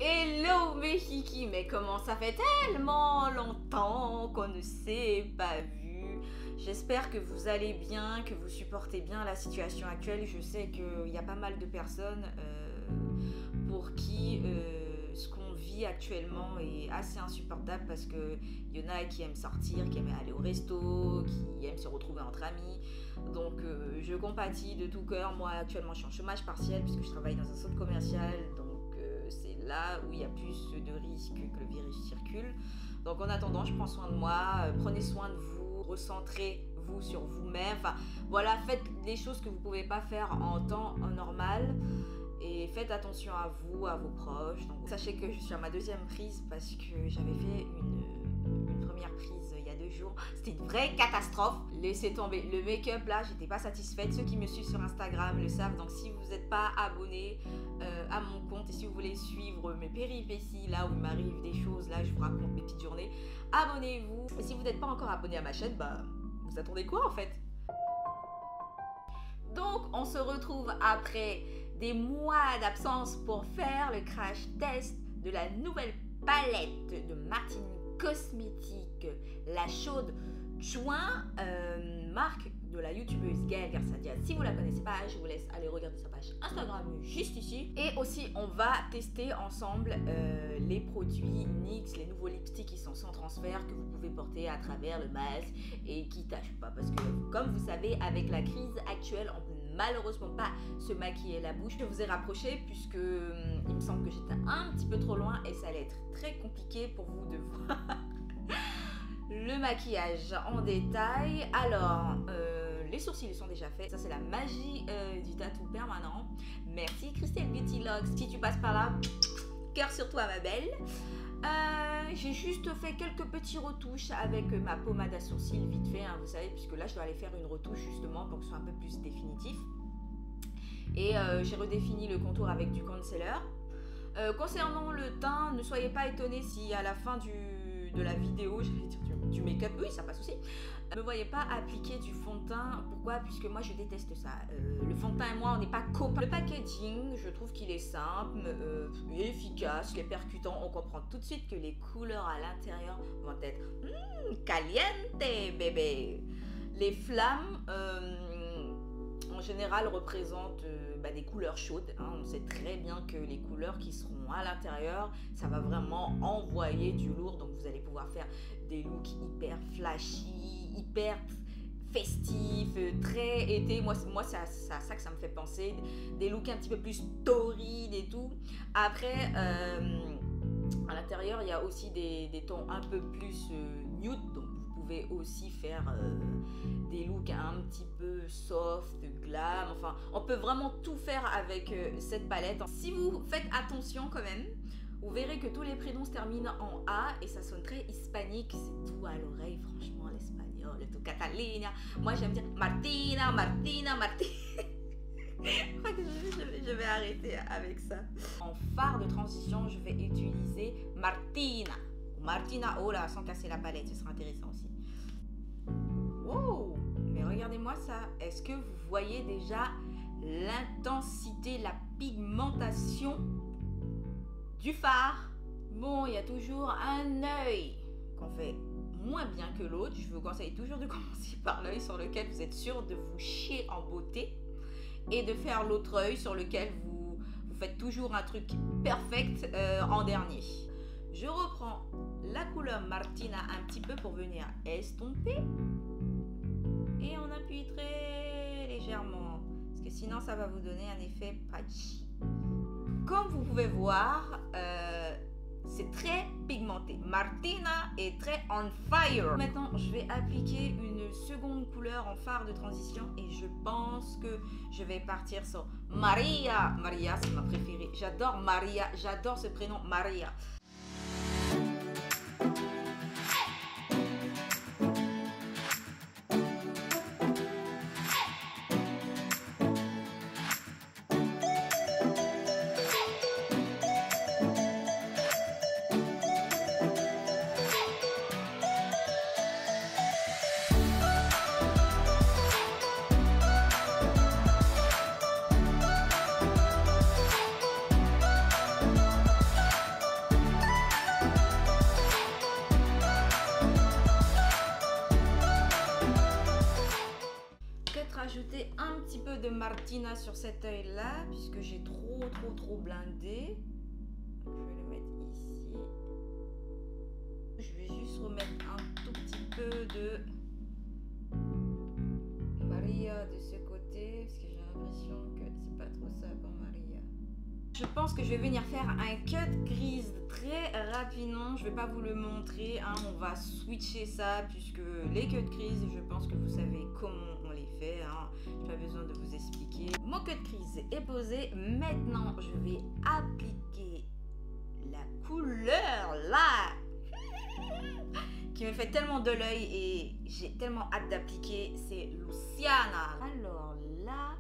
Hello mes kiki, mais comment ça fait tellement longtemps qu'on ne s'est pas vu. J'espère que vous allez bien, que vous supportez bien la situation actuelle. Je sais qu'il y a pas mal de personnes pour qui ce qu'on vit actuellement est assez insupportable parce qu'il y en a qui aiment sortir, qui aiment aller au resto, qui aiment se retrouver entre amis. Donc je compatis de tout cœur. Moi actuellement je suis en chômage partiel puisque je travaille dans un centre commercial. Donc c'est là où il y a plus de risques que le virus circule. Donc en attendant, je prends soin de moi, prenez soin de vous, recentrez-vous sur vous-même. Enfin voilà, faites les choses que vous ne pouvez pas faire en temps normal. Et faites attention à vous, à vos proches. Donc, sachez que je suis à ma deuxième prise parce que j'avais fait une première prise il y a 2 jours. C'était une vraie catastrophe. Laissez tomber. Le make-up là, j'étais pas satisfaite. Ceux qui me suivent sur Instagram le savent. Donc si vous n'êtes pas abonné à mon compte et si vous voulez suivre mes péripéties là où il m'arrive des choses, là je vous raconte mes petites journées, abonnez-vous. Et si vous n'êtes pas encore abonné à ma chaîne, bah vous attendez quoi en fait? Donc on se retrouve après des mois d'absence pour faire le crash test de la nouvelle palette de Martine Cosmétiques, la chaude Juin, marque de la youtubeuse Gaëlle Garcia. Si vous la connaissez pas, je vous laisse aller regarder sa page Instagram juste ici. Et aussi on va tester ensemble les produits NYX, les nouveaux lipsticks qui sont sans transfert que vous pouvez porter à travers le masque et qui tâchent pas, parce que comme vous savez, avec la crise actuelle on peut malheureusement pas se maquiller la bouche. Je vous ai rapproché puisque il me semble que j'étais un petit peu trop loin et ça allait être très compliqué pour vous de voir le maquillage en détail. Alors les sourcils ils sont déjà faits, ça c'est la magie du tatou permanent. Merci Christelle Beauty Locks, si tu passes par là, cœur sur toi ma belle. J'ai juste fait quelques petits retouches avec ma pommade à sourcils vite fait, hein, vous savez, puisque là je dois aller faire une retouche justement pour que ce soit un peu plus définitif. Et j'ai redéfini le contour avec du concealer. Concernant le teint, ne soyez pas étonnés si à la fin de la vidéo, j'allais dire du make-up, oui ça passe aussi, ne me voyez pas appliquer du fond de teint. Pourquoi? Puisque moi je déteste ça. Le fond de teint et moi on n'est pas copains. Le packaging, je trouve qu'il est simple, efficace, il est percutant. On comprend tout de suite que les couleurs à l'intérieur vont être caliente bébé. Les flammes en général représentent des couleurs chaudes, hein. On sait très bien que les couleurs qui seront à l'intérieur, ça va vraiment envoyer du lourd. Donc vous allez pouvoir faire des looks hyper flashy, hyper festifs, très été. Moi c'est à ça que ça me fait penser. Des looks un petit peu plus torrides et tout. Après à l'intérieur il y a aussi des tons un peu plus nude. Donc vous pouvez aussi faire des looks un petit peu soft, glam, enfin on peut vraiment tout faire avec cette palette. Si vous faites attention quand même, vous verrez que tous les prénoms se terminent en A et ça sonne très hispanique, c'est tout à l'oreille, franchement l'espagnol, tout Catalina. Moi j'aime dire Martina, Martina, Martina. Je crois que je vais arrêter avec ça. En phare de transition, je vais utiliser Martina. Martina, oh là, sans casser la palette, ce sera intéressant aussi. Wow, mais regardez-moi ça. Est-ce que vous voyez déjà l'intensité, la pigmentation du fard? Bon, il y a toujours un œil qu'on fait moins bien que l'autre. Je vous conseille toujours de commencer par l'œil sur lequel vous êtes sûr de vous chier en beauté et de faire l'autre œil sur lequel vous faites toujours un truc perfect en dernier. Je reprends la couleur Martina un petit peu pour venir estomper et on appuie très légèrement parce que sinon ça va vous donner un effet patchy. Comme vous pouvez voir, c'est très pigmenté. Martina est très on fire. Maintenant, je vais appliquer une seconde couleur en phare de transition et je pense que je vais partir sur Maria. Maria, c'est ma préférée. J'adore Maria, j'adore ce prénom Maria. Martina sur cet œil là, puisque j'ai trop blindé. Je vais le mettre ici. Je vais juste remettre un tout petit peu de Maria de ce côté, parce que j'ai l'impression que c'est pas trop ça pour Maria. Je pense que je vais venir faire un cut grise très rapidement. Je vais pas vous le montrer, hein. On va switcher ça, puisque les cuts grises, je pense que vous savez comment on les fait, hein. J'ai pas besoin de vous expliquer. Mon cut grise est posé. Maintenant, je vais appliquer la couleur là qui me fait tellement de l'œil et j'ai tellement hâte d'appliquer, c'est Luciana. Alors là,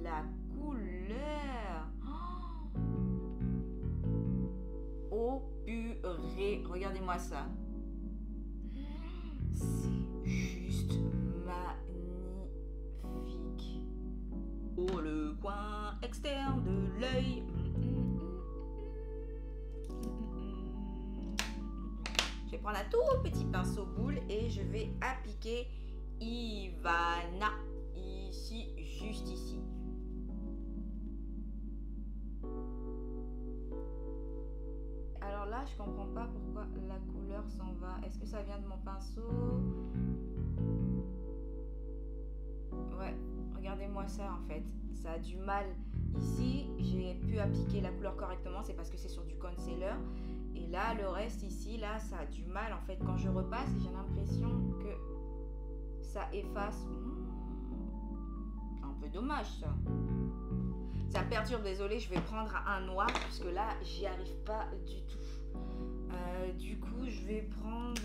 la couleur. Oh purée, regardez-moi ça. C'est juste magnifique. Oh, le coin externe de l'œil. Je vais prendre un tout petit pinceau boule et je vais appliquer Ivana ici, juste ici. Alors là, je comprends pas pourquoi la couleur s'en va. Est-ce que ça vient de mon pinceau? Ouais, regardez-moi ça en fait. Ça a du mal. Ici, j'ai pu appliquer la couleur correctement, c'est parce que c'est sur du concealer. Et là, le reste ici, là, ça a du mal en fait. Quand je repasse, j'ai l'impression que ça efface. Un peu dommage ça. Ça perturbe, désolé, je vais prendre un noir puisque là, j'y arrive pas du tout. Du coup, je vais prendre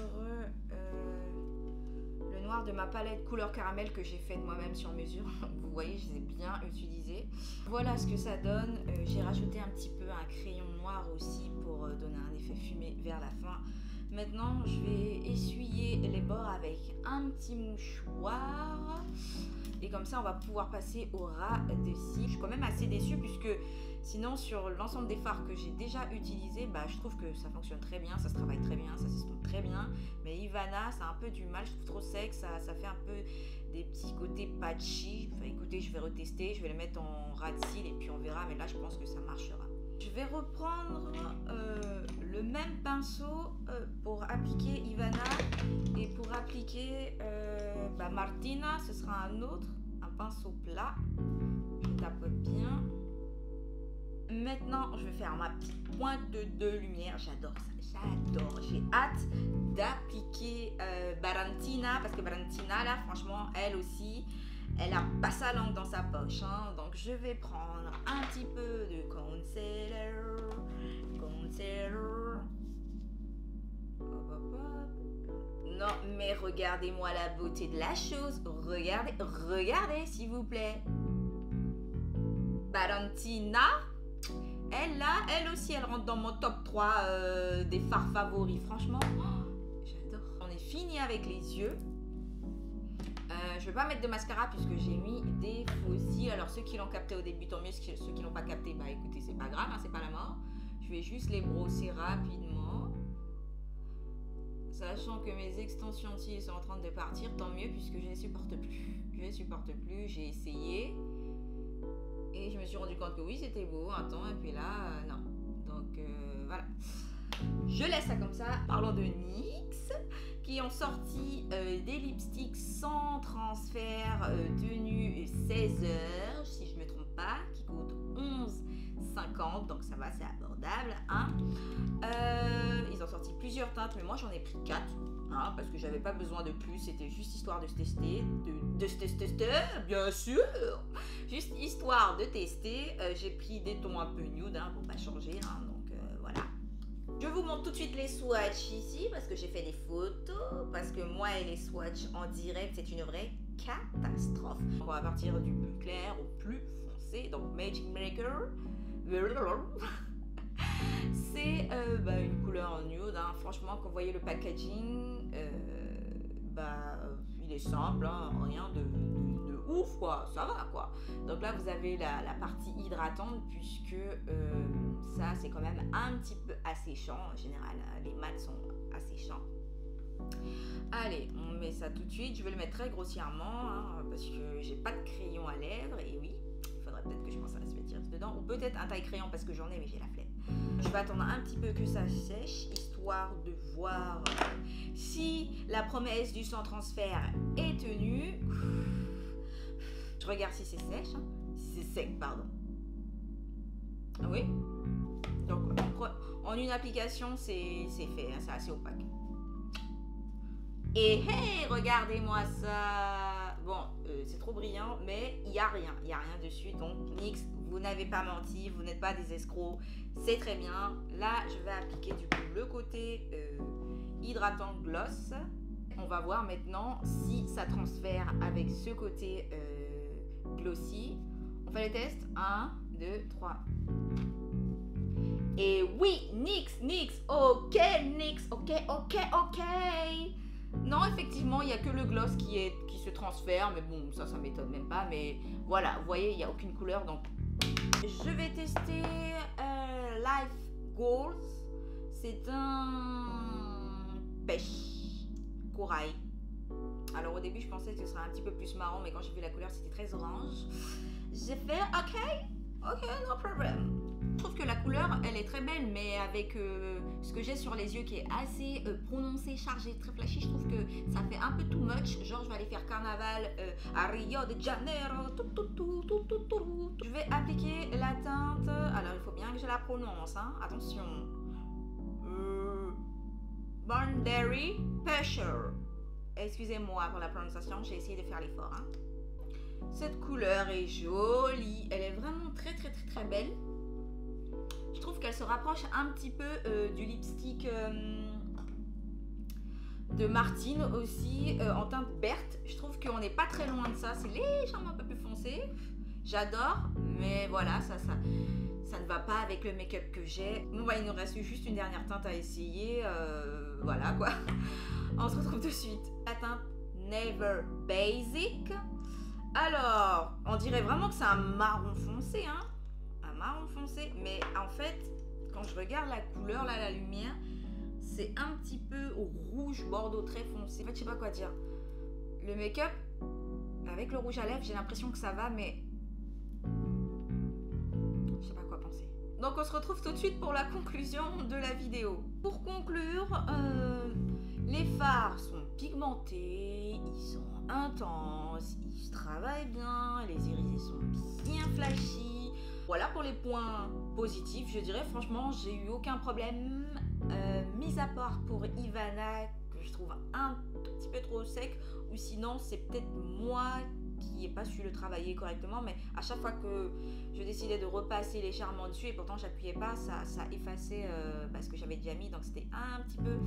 le noir de ma palette couleur caramel que j'ai faite moi-même sur mesure. Vous voyez, je les ai bien utilisés. Voilà ce que ça donne. J'ai rajouté un petit peu un crayon noir aussi pour donner un effet fumé vers la fin. Maintenant, je vais essuyer les bords avec un petit mouchoir. Et comme ça, on va pouvoir passer au ras de cils. Je suis quand même assez déçue puisque sinon, sur l'ensemble des fards que j'ai déjà utilisés, bah, je trouve que ça fonctionne très bien, ça se travaille très bien, ça s'estompe très bien. Mais Ivana, ça a un peu du mal, je trouve trop sec, ça fait un peu des petits côtés patchy. Enfin, écoutez, je vais retester, je vais les mettre en ras de cils et puis on verra. Mais là, je pense que ça marchera. Je vais reprendre le même pinceau pour appliquer Ivana et pour appliquer Martina, ce sera un autre, un pinceau plat. Je tape bien. Maintenant, je vais faire ma petite pointe de lumière. J'adore ça, j'adore. J'ai hâte d'appliquer Valentina parce que Valentina, là, franchement, elle aussi, elle a pas sa langue dans sa poche, hein. Donc, je vais prendre un petit peu de concealer. Non, mais regardez-moi la beauté de la chose. Regardez, s'il vous plaît. Valentina, elle là, elle aussi, elle rentre dans mon top 3 des fards favoris. Franchement, j'adore. On est fini avec les yeux. Je vais pas mettre de mascara puisque j'ai mis des faux cils. Alors ceux qui l'ont capté au début, tant mieux. Ceux qui l'ont pas capté, bah écoutez, c'est pas grave, hein, c'est pas la mort. Je vais juste les brosser rapidement. Sachant que mes extensions de cils sont en train de partir, tant mieux puisque je ne supporte plus. Je ne supporte plus, j'ai essayé. Et je me suis rendu compte que oui, c'était beau un temps, et puis là, non. Donc voilà. Je laisse ça comme ça. Parlons de NYX, qui ont sorti des lipsticks sans transfert, tenue 16 heures, si je ne me trompe pas, qui coûtent 11,50, donc ça va, c'est abordable, hein. Ils ont sorti plusieurs teintes, mais moi j'en ai pris 4, hein, parce que j'avais pas besoin de plus, c'était juste histoire de se tester, de se tester, bien sûr, juste histoire de tester. J'ai pris des tons un peu nude, hein, pour pas changer, hein, donc voilà. Je vous montre tout de suite les swatchs ici, parce que j'ai fait des photos, parce que moi et les swatchs en direct, c'est une vraie catastrophe. On va partir du plus clair au plus foncé, donc Magic Maker. C'est une couleur nude, hein. Franchement, quand vous voyez le packaging, il est simple, hein, rien de ouf, quoi, ça va, quoi. Donc là, vous avez la partie hydratante, puisque ça, c'est quand même un petit peu asséchant. En général, les mats sont asséchants. Allez, on met ça tout de suite. Je vais le mettre très grossièrement hein, parce que j'ai pas de crayon à lèvres. Et oui, il faudrait peut-être que je pense à se mettre dedans. Ou peut-être un taille-crayon parce que j'en ai mais j'ai la flemme. Je vais attendre un petit peu que ça sèche, histoire de voir si la promesse du sans transfert est tenue. Je regarde si c'est sèche, hein. Si c'est sec, pardon. Ah oui. Donc en une application, c'est fait, hein, c'est assez opaque. Et hey, regardez-moi ça. Bon, c'est trop brillant, mais il n'y a rien dessus. Donc NYX, vous n'avez pas menti, vous n'êtes pas des escrocs, c'est très bien. Là, je vais appliquer du coup le côté hydratant gloss. On va voir maintenant si ça transfère avec ce côté glossy. On fait les tests. 1, 2, 3. Et oui, NYX, ok, NYX, ok. Non, effectivement, il n'y a que le gloss qui se transfère, mais bon, ça m'étonne même pas. Mais voilà, vous voyez, il n'y a aucune couleur, donc je vais tester Life Goals. C'est un pêche corail. Alors au début, je pensais que ce serait un petit peu plus marrant, mais quand j'ai vu la couleur, c'était très orange. J'ai fait ok, no problem. Je trouve que la couleur, elle est très belle, mais avec ce que j'ai sur les yeux qui est assez prononcé, chargé, très flashy, je trouve que ça fait un peu too much. Genre, je vais aller faire carnaval à Rio de Janeiro. Je vais appliquer la teinte. Alors, il faut bien que je la prononce, hein. Attention. Boundary Pressure. Excusez-moi pour la prononciation, j'ai essayé de faire l'effort, hein. Cette couleur est jolie, elle est vraiment très belle. Je trouve qu'elle se rapproche un petit peu du lipstick de Martine aussi, en teinte Berthe. Je trouve qu'on n'est pas très loin de ça, c'est légèrement un peu plus foncé. J'adore, mais voilà, ça ne va pas avec le make-up que j'ai. Bon, bah, il nous reste juste une dernière teinte à essayer, voilà quoi. On se retrouve tout de suite. La teinte Never Basic. Alors, on dirait vraiment que c'est un marron foncé, hein. Un marron foncé, mais en fait, quand je regarde la couleur, là, la lumière, c'est un petit peu rouge bordeaux très foncé. En fait, je sais pas quoi dire. Le make-up, avec le rouge à lèvres, j'ai l'impression que ça va, mais je sais pas quoi penser. Donc, on se retrouve tout de suite pour la conclusion de la vidéo. Pour conclure, les fards sont pigmentés, ils sont intenses, ils se travaillent bien, les iris sont bien flashy. Voilà pour les points positifs, je dirais. Franchement, j'ai eu aucun problème, mis à part pour Ivana, que je trouve un tout petit peu trop sec, ou sinon c'est peut-être moi qui n'ai pas su le travailler correctement, mais à chaque fois que je décidais de repasser légèrement dessus, et pourtant j'appuyais pas, ça effaçait parce que j'avais déjà mis, donc c'était un petit peu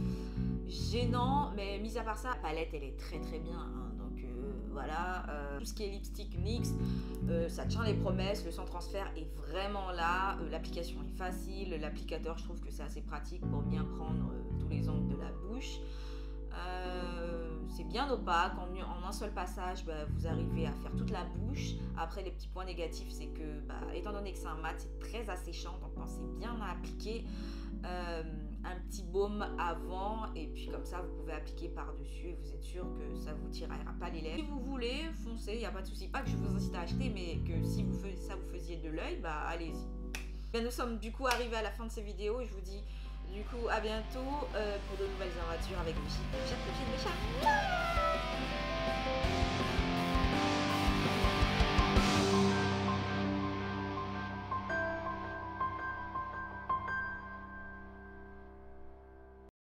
gênant. Mais mis à part ça, la palette elle est très bien, hein, donc voilà. Tout ce qui est lipstick NYX, ça tient les promesses, le sans transfert est vraiment là, l'application est facile, l'applicateur je trouve que c'est assez pratique pour bien prendre tous les angles de la bouche. C'est bien opaque, en un seul passage vous arrivez à faire toute la bouche. Après les petits points négatifs c'est que étant donné que c'est un mat, c'est très asséchant, donc pensez bien à appliquer un petit baume avant, et puis comme ça vous pouvez appliquer par dessus et vous êtes sûr que ça vous tiraillera pas les lèvres. Si vous voulez, foncez, il n'y a pas de souci, pas que je vous incite à acheter, mais que si vous faisiez de l'œil, allez-y. Nous sommes du coup arrivés à la fin de cette vidéo, je vous dis du coup à bientôt pour de nouvelles aventures avec Brigitte.